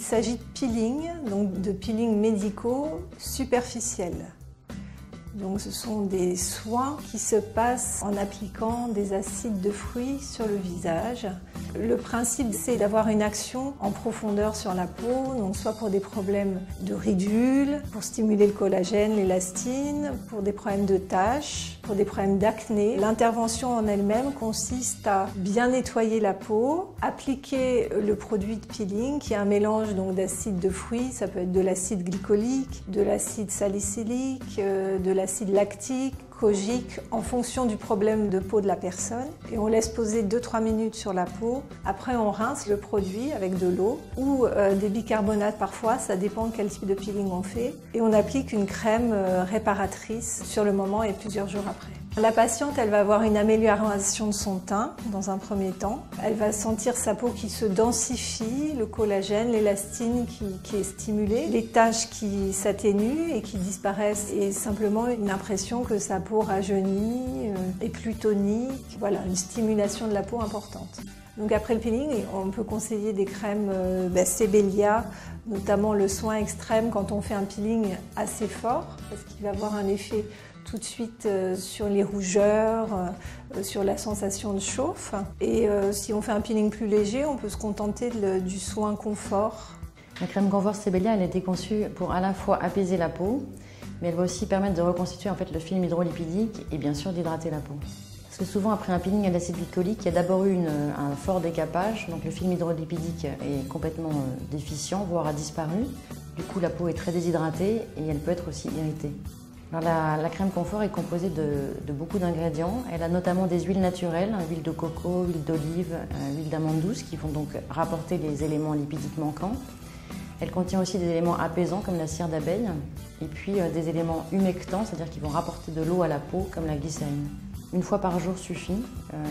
s'agit de peeling, donc de peeling médicaux superficiels. Donc ce sont des soins qui se passent en appliquant des acides de fruits sur le visage. Le principe, c'est d'avoir une action en profondeur sur la peau, donc soit pour des problèmes de ridules, pour stimuler le collagène, l'élastine, pour des problèmes de taches, pour des problèmes d'acné. L'intervention en elle-même consiste à bien nettoyer la peau, appliquer le produit de peeling qui est un mélange d'acides de fruits, ça peut être de l'acide glycolique, de l'acide salicylique, de l'acide lactique, kojique, en fonction du problème de peau de la personne. Et on laisse poser 2-3 minutes sur la peau. Après, on rince le produit avec de l'eau ou des bicarbonates parfois, ça dépend de quel type de peeling on fait. Et on applique une crème réparatrice sur le moment et plusieurs jours après. La patiente, elle va avoir une amélioration de son teint dans un premier temps. Elle va sentir sa peau qui se densifie, le collagène, l'élastine qui est stimulée, les taches qui s'atténuent et qui disparaissent et simplement une impression que sa peau rajeunit, est plus tonique. Voilà, une stimulation de la peau importante. Donc après le peeling, on peut conseiller des crèmes Sebelia, notamment le soin extrême quand on fait un peeling assez fort parce qu'il va avoir un effet tout de suite sur les rougeurs, sur la sensation de chauffe. Et si on fait un peeling plus léger, on peut se contenter du soin confort. La crème confort Sebelia, elle a été conçue pour à la fois apaiser la peau, mais elle va aussi permettre de reconstituer le film hydrolipidique et bien sûr d'hydrater la peau. Parce que souvent après un peeling à l'acide glycolique, il y a d'abord eu un fort décapage, donc le film hydrolipidique est complètement déficient, voire a disparu. Du coup la peau est très déshydratée et elle peut être aussi irritée. Alors, la crème confort est composée de beaucoup d'ingrédients. Elle a notamment des huiles naturelles, huile de coco, huile d'olive, huile d'amande douce qui vont donc rapporter les éléments lipidiques manquants. Elle contient aussi des éléments apaisants comme la cire d'abeille et puis des éléments humectants, c'est-à-dire qui vont rapporter de l'eau à la peau comme la glycérine. Une fois par jour suffit,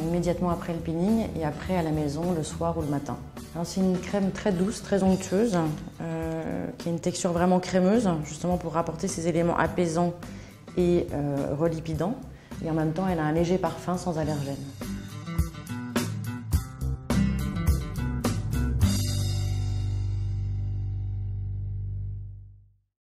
immédiatement après le peeling et après à la maison, le soir ou le matin. C'est une crème très douce, très onctueuse, qui a une texture vraiment crémeuse, justement pour rapporter ces éléments apaisants et relipidants. Et en même temps, elle a un léger parfum sans allergène.